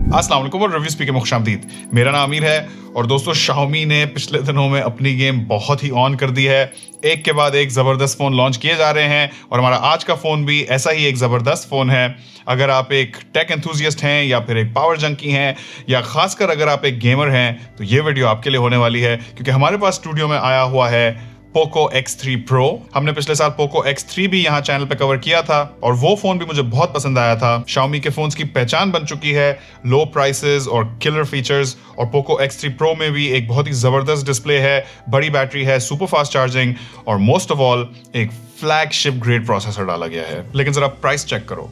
अस्सलाम वालेकुम और ReviewsPK में खुशामदीद। मेरा नाम आमिर है और दोस्तों Xiaomi ने पिछले दिनों में अपनी गेम बहुत ही ऑन कर दी है। एक के बाद एक ज़बरदस्त फ़ोन लॉन्च किए जा रहे हैं और हमारा आज का फ़ोन भी ऐसा ही एक ज़बरदस्त फ़ोन है। अगर आप एक टेक एंथुसियस्ट हैं या फिर एक पावर जंकी हैं या खासकर अगर आप एक गेमर हैं तो ये वीडियो आपके लिए होने वाली है, क्योंकि हमारे पास स्टूडियो में आया हुआ है Poco X3 Pro। हमने पिछले साल Poco X3 भी यहाँ चैनल पे कवर किया था और वो फोन भी मुझे बहुत पसंद आया था। Xiaomi के फोन्स की पहचान बन चुकी है लो प्राइसेस और किलर फीचर्स, और Poco X3 Pro में भी एक बहुत ही जबरदस्त डिस्प्ले है, बड़ी बैटरी है, सुपर फास्ट चार्जिंग और मोस्ट ऑफ ऑल एक फ्लैगशिप ग्रेड प्रोसेसर डाला गया है। लेकिन जरा प्राइस चेक करो,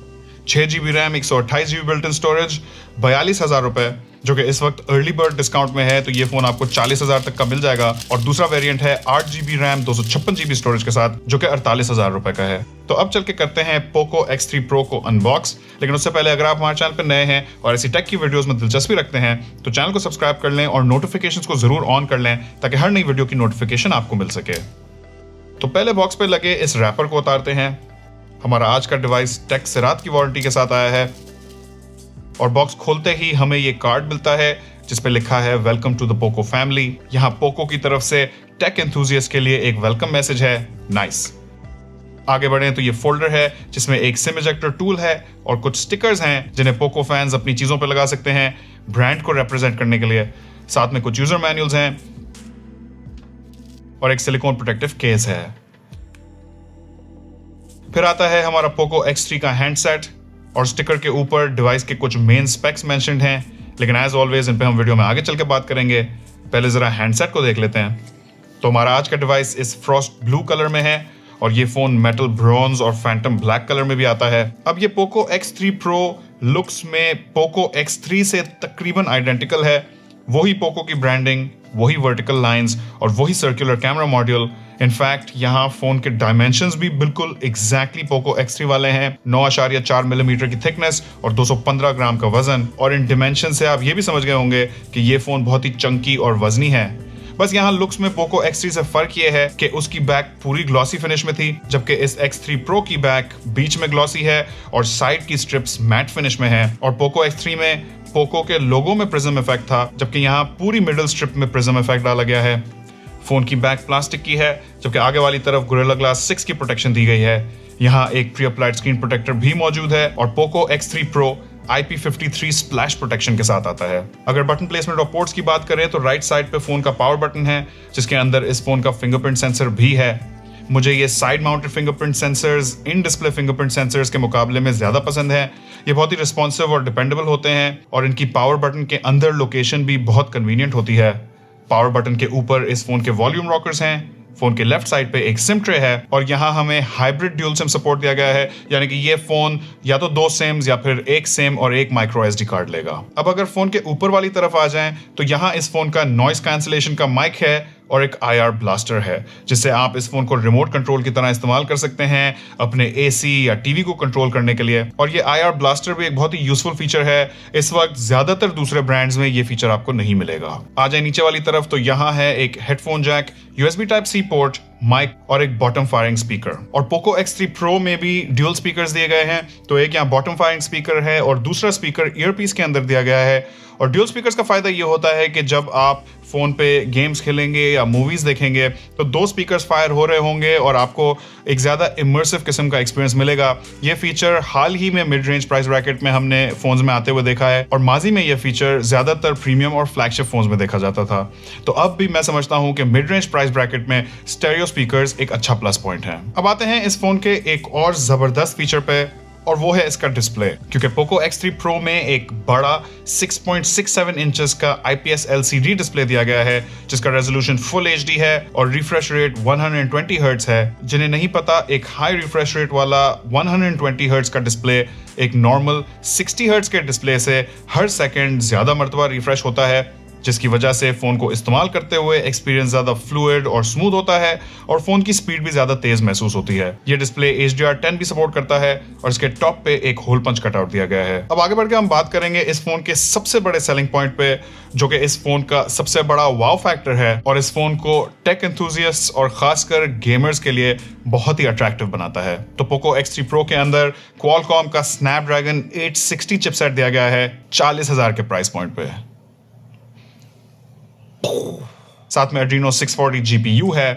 6GB RAM, 128GB built in storage, 42,000 रुपए, जो कि इस वक्त अर्ली बर्ड डिस्काउंट में है, तो ये फोन आपको 40,000 तक का मिल जाएगा। और दूसरा वेरिएंट है 8GB रैम 256GB स्टोरेज के साथ, जो कि 48,000 रुपए का है। तो अब चल के करते हैं Poco X3 Pro को अनबॉक्स। लेकिन उससे पहले अगर आप हमारे चैनल पर नए हैं और ऐसी टेक की वीडियोस में दिलचस्पी रखते हैं तो चैनल को सब्सक्राइब कर लें और नोटिफिकेशंस को जरूर ऑन कर लें ताकि हर नई वीडियो की नोटिफिकेशन आपको मिल सके। तो पहले बॉक्स पे लगे इस रैपर को उतारते हैं। हमारा आज का डिवाइस टेक सिरात की वारंटी के साथ आया है और बॉक्स खोलते ही हमें ये कार्ड मिलता है जिस पे लिखा है welcome to the Poco family. यहाँ पोको की तरफ से टेक एंथुसियस्ट के लिए एक वेलकम मैसेज है। नाइस। आगे बढ़े तो ये फोल्डर है जिसमें एक सिम इजेक्टर टूल है और कुछ स्टिकर्स हैं जिन्हें पोको फैंस अपनी चीजों पे लगा सकते हैं ब्रांड को रिप्रेजेंट करने के लिए। साथ में कुछ यूजर मैनुअल्स हैं और एक सिलिकॉन प्रोटेक्टिव केस है। फिर आता है हमारा Poco X3 का हैंडसेट और स्टिकर के ऊपर डिवाइस के कुछ मेन स्पेक्स मेंशन्ड हैं, लेकिन एज ऑलवेज इन पे हम वीडियो में आगे चल के बात करेंगे। पहले जरा हैंडसेट को देख लेते हैं। तो हमारा आज का डिवाइस इस फ्रॉस्ट ब्लू कलर में है और ये फोन मेटल ब्रॉन्ज और फैंटम ब्लैक कलर में भी आता है। अब ये Poco X3 Pro लुक्स में Poco X3 से तकरीबन आइडेंटिकल है। वही पोको की ब्रांडिंग, वही वर्टिकल लाइंस और वही सर्कुलर कैमरा मॉड्यूल। इनफैक्ट यहाँ फोन के डायमेंशंस भी बिल्कुल एग्जैक्टली Poco X3 वाले हैं। 9.4 मिलीमीटर की थिकनेस और 215 ग्राम का वजन। और इन डिमेंशन से आप ये भी समझ गए होंगे कि ये फोन बहुत ही चंकी और वजनी है। बस यहाँ लुक्स में Poco X3 से फर्क ये है कि उसकी बैक पूरी ग्लॉसी फिनिश में थी, जबकि इस X3 Pro की बैक बीच में ग्लॉसी है और साइड की स्ट्रिप्स मैट फिनिश में है। और Poco X3 में पोको के लोगो में प्रिज्म इफेक्ट था, जबकि यहाँ पूरी मिडिल स्ट्रिप में प्रिज्म इफेक्ट डाला गया है। फोन की बैक प्लास्टिक की है, जबकि आगे वाली तरफ गोरिल्ला ग्लास 6 की प्रोटेक्शन दी गई है। यहाँ एक प्री अप्लाइड स्क्रीन प्रोटेक्टर भी मौजूद है और Poco X3 Pro IP53 splash protection के साथ आता है। अगर बटन प्लेसमेंट और पोर्ट्स की बात करें तो राइट साइड पे फोन का पावर बटन है, जिसके अंदर इस फोन का फिंगरप्रिंट सेंसर भी है। मुझे ये side mounted fingerprint sensors in display fingerprint sensors के मुकाबले में ज्यादा पसंद है। ये बहुत ही रिस्पॉन्सिव और डिपेंडेबल होते हैं और इनकी पावर बटन के अंदर लोकेशन भी बहुत कन्वीनियंट होती है। पावर बटन के ऊपर इस फोन के वॉल्यूम रॉकर्स हैं। फोन के लेफ्ट साइड पे एक सिम ट्रे है और यहाँ हमें हाइब्रिड ड्यूल सिम सपोर्ट दिया गया है, यानी कि ये फोन या तो 2 सिम्स या फिर एक सिम और एक माइक्रो SD कार्ड लेगा। अब अगर फोन के ऊपर वाली तरफ आ जाएं तो यहाँ इस फोन का नॉइस कैंसिलेशन का माइक है और एक IR ब्लास्टर है, जिससे आप इस फोन को रिमोट कंट्रोल की तरह इस्तेमाल कर सकते हैं अपने AC या टीवी को कंट्रोल करने के लिए। और ये IR ब्लास्टर भी एक बहुत ही यूजफुल फीचर है। इस वक्त ज्यादातर दूसरे ब्रांड्स में ये फीचर आपको नहीं मिलेगा। आ जाए नीचे वाली तरफ तो यहाँ है एक headphone jack, USB Type-C port, mic और एक बॉटम फायरिंग स्पीकर। और Poco X3 Pro में भी ड्यूल स्पीकर्स दिए गए हैं, तो एक यहाँ बॉटम फायरिंग स्पीकर है और दूसरा स्पीकर ईयरपीस के अंदर दिया गया है। और ड्यूल स्पीकर्स का फायदा ये होता है कि जब आप फोन पे गेम्स खेलेंगे या मूवीज देखेंगे तो 2 स्पीकर्स फायर हो रहे होंगे और आपको एक ज्यादा इमर्सिव किस्म का एक्सपीरियंस मिलेगा। ये फीचर हाल ही में मिड रेंज प्राइस ब्रैकेट में हमने फोन्स में आते हुए देखा है और माजी में ये फीचर ज्यादातर प्रीमियम और फ्लैगशिप फोन्स में देखा जाता था। तो अब भी मैं समझता हूँ कि मिड रेंज प्राइस ब्रैकेट में स्टेरियो स्पीकर्स एक अच्छा प्लस पॉइंट है। अब आते हैं इस फोन के एक और जबरदस्त फीचर पे और वो है इसका डिस्प्ले, क्योंकि Poco X3 Pro में एक बड़ा 6.67 इंचेस का IPS LCD डिस्प्ले दिया गया है, जिसका रेजोल्यूशन फुल HD है और रिफ्रेश रेट 120 हर्ट्ज है। जिन्हें नहीं पता, एक हाई रिफ्रेश रेट वाला 120 हर्ट्ज का डिस्प्ले एक नॉर्मल 60 हर्ट्ज के डिस्प्ले से हर सेकंड ज्यादा मरतबा रिफ्रेश होता है, जिसकी वजह से फोन को इस्तेमाल करते हुए एक्सपीरियंस ज्यादा फ्लूइड और स्मूथ होता है और फोन की स्पीड भी ज्यादा तेज महसूस होती है। ये डिस्प्ले HDR10 भी सपोर्ट करता है और इसके टॉप पे एक होल पंच कटआउट दिया गया है। अब आगे बढ़ के हम बात करेंगे इस फोन के सबसे बड़े सेलिंग पॉइंट पे, जो कि इस फोन का सबसे बड़ा वाव फैक्टर है और इस फोन को टेक एंथुसियास्ट्स और खासकर गेमर्स के लिए बहुत ही अट्रैक्टिव बनाता है। तो पोको X3 Pro के अंदर क्वालकॉम का स्नैपड्रैगन 860 चिपसेट दिया गया है 40,000 के प्राइस पॉइंट पे। साथ में Adreno 640 GPU है,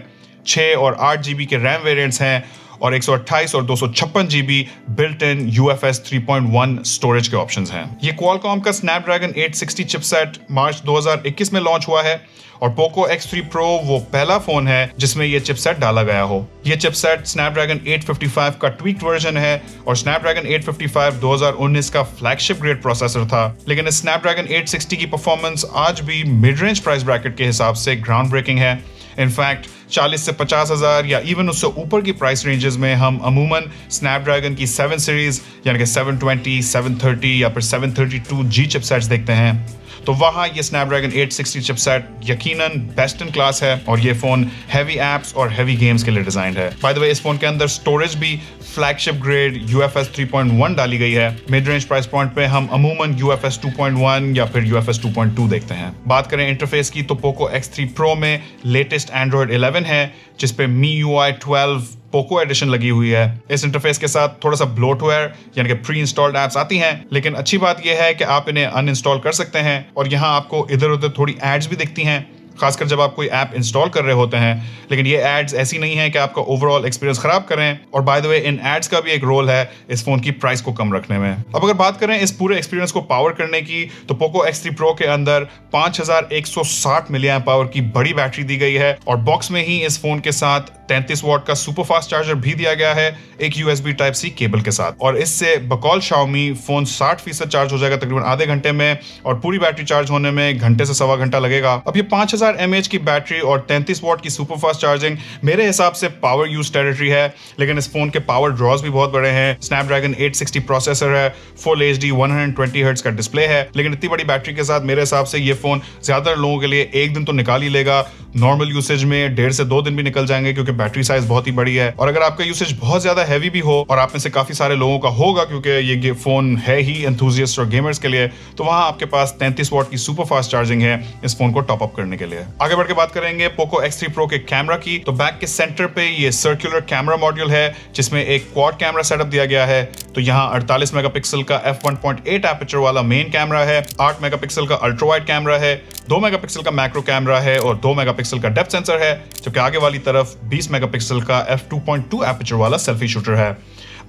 6 और 8 GB के रैम वेरिएंट्स हैं और 128 और 256 GB built in UFS 3.1 storage के ऑप्शंस हैं। ये क्वालकॉम का स्नैपड्रैगन 860 चिपसेट मार्च 2021 में लॉन्च हुआ है और पोको X3 Pro वो पहला फोन है जिसमें ये चिपसेट डाला गया हो। ये चिपसेट स्नैपड्रैगन 855 का ट्वीक्ड वर्जन है और स्नैपड्रैगन 855 2019 का फ्लैगशिप ग्रेड प्रोसेसर था, लेकिन इस स्नैपड्रैगन 860 की परफॉर्मेंस आज भी मिड रेंज प्राइस ब्रैकेट के हिसाब से ग्राउंड ब्रेकिंग है। इनफैक्ट 40 से 50,000 या इवन उससे ऊपर की प्राइस रेंजेस में हम अमूमन स्नैपड्रैगन की 7 सीरीज यानी कि 720, 730 या फिर 732G चिपसेट्स देखते हैं। तो वहाँ ये स्नैपड्रैगन 860 चिपसेट यकीनन बेस्ट इन क्लास है और ये फोन हैवी एप्स और हैवी गेम्स के लिए डिजाइंड है। बाय द वे इस फोन के अंदर स्टोरेज भी फ्लैगशिप ग्रेड UFS 3.1 डाली गई है। मिड रेंज प्राइस पॉइंट पे हम अमूमन UFS 2.1 या फिर UFS 2.2 देखते हैं। बात करें इंटरफेस की तो पोको X3 Pro में लेटेस्ट एंड्रॉइड 11 है जिसपे MIUI 12 पोको एडिशन लगी हुई है। इस इंटरफेस के साथ थोड़ा सा ब्लोटवेयर यानी कि प्री इंस्टॉल्ड एप्स आती हैं, लेकिन अच्छी बात यह है कि आप इन्हें अनइंस्टॉल कर सकते हैं और यहाँ आपको इधर उधर थोड़ी एड्स भी दिखती हैं, खासकर जब आप कोई ऐप इंस्टॉल कर रहे होते हैं। लेकिन ये एड्स ऐसी नहीं है कि आपका ओवरऑल एक्सपीरियंस खराब करें और by the way in ads का भी एक रोल है इस फोन की प्राइस को कम रखने में। अब अगर बात करें इस पूरे एक्सपीरियंस को पावर करने की तो पोको X3 Pro के अंदर 5160 मिली एम्प पावर की बड़ी बैटरी दी गई है और बॉक्स में ही इस फोन के साथ 33 वॉट का सुपर फास्ट चार्जर भी दिया गया है एक USB Type-C केबल के साथ और इससे बकौल Xiaomi फोन 60% चार्ज हो जाएगा तकरीबन आधे घंटे में और पूरी बैटरी चार्ज होने में घंटे से सवा घंटा लगेगा। अब ये 5000 mAh की बैटरी और 33 वॉट की सुपर फास्ट चार्जिंग मेरे हिसाब से पावर यूज टेरिटरी है, लेकिन इस फोन के पावर ड्रॉज भी बहुत बड़े हैं। स्नैपड्रैगन 860 प्रोसेसर है, फुल HD 120 हर्ट्ज का डिस्प्ले है, लेकिन इतनी बड़ी बैटरी के साथ मेरे हिसाब से ये फोन ज्यादातर लोगों के लिए एक दिन तो निकाल ही लेगा। नॉर्मल यूसेज में 1.5 से 2 दिन भी निकल जाएंगे क्योंकि बैटरी साइज बहुत ही बड़ी है। और अगर आपका यूसेज बहुत ज्यादा हैवी भी हो और आप में से काफी सारे लोगों का होगा क्योंकि ये फोन है ही एंथुसियास्ट और गेमर्स के लिए, तो वहां आपके पास 33 वॉट की सुपर फास्ट चार्जिंग है इस फोन को टॉप अप करने के लिए। आगे बढ़ के बात करेंगे पोको X3 Pro के कैमरा की तो बैक के सेंटर पे ये सर्कुलर कैमरा मॉड्यूल है जिसमें एक क्वाड कैमरा सेटअप दिया गया है। तो यहाँ 48 मेगापिक्सल का f1.8 एपर्चर वाला मेन कैमरा है, 8 मेगापिक्सल का अल्ट्रा वाइड कैमरा है, 2 मेगापिक्सल का मैक्रो कैमरा है और 2 मेगापिक्सल का डेप्थ सेंसर है, जबकि आगे वाली तरफ 20 मेगापिक्सल का f2.2 एपर्चर वाला सेल्फी शूटर है।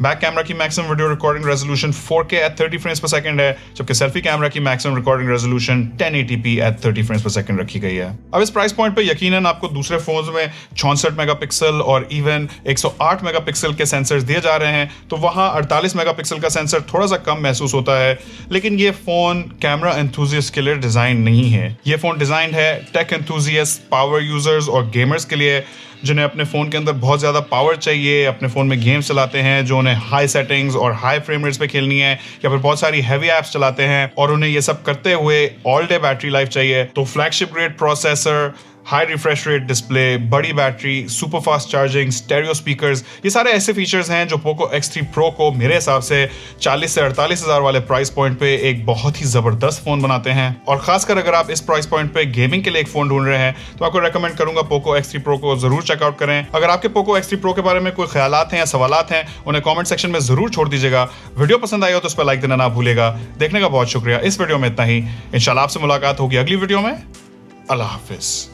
बैक कैमरा की maximum video recording resolution 4K at 30 frames पर सेकंड है, जबकि सेल्फी कैमरा की maximum recording resolution 1080p at 30 frames पर सेकंड रखी गई है। अब इस प्राइस पॉइंट पे यकीनन आपको दूसरे फोन्स में 64 मेगापिक्सल और इवन 108 मेगापिक्सल के सेंसर्स दिए जा रहे हैं, तो वहां 48 मेगापिक्सल का सेंसर थोड़ा सा कम महसूस होता है। लेकिन ये फोन कैमरा एंथुसियास्ट के लिए डिजाइन नहीं है, ये फोन डिजाइन है टेक एंथुसियास्ट, पावर यूजर्स और गेमर्स के लिए जिन्हें अपने फ़ोन के अंदर बहुत ज़्यादा पावर चाहिए, अपने फ़ोन में गेम्स चलाते हैं जो उन्हें हाई सेटिंग्स और हाई फ्रेम रेट्स पे खेलनी है, या फिर बहुत सारी हैवी ऐप्स चलाते हैं और उन्हें ये सब करते हुए ऑल डे बैटरी लाइफ चाहिए। तो flagship grade processor, high refresh rate display, बड़ी battery, super fast charging, stereo speakers, ये सारे ऐसे फीचर्स हैं जो पोको X3 Pro को मेरे हिसाब से 40 से 48 हज़ार वाले प्राइस पॉइंट पे एक बहुत ही ज़बरदस्त फ़ोन बनाते हैं। और खासकर अगर आप इस प्राइस पॉइंट पे गेमिंग के लिए एक फ़ोन ढूंढ रहे हैं तो आपको रेकमेंड करूंगा पोको X3 Pro को ज़रूर चेकआउट करें। अगर आपके पोको X3 Pro के बारे में कोई ख्यालात हैं या सवालात हैं उन्हें कॉमेंट सेक्शन में ज़रूर छोड़ दीजिएगा। वीडियो पसंद आई हो तो उस पर लाइक देना ना भूलेगा। देखने का बहुत शुक्रिया। इस वीडियो में इतना ही, इंशाल्लाह आपसे मुलाकात होगी अगली वीडियो में। अल्लाह हाफिज़।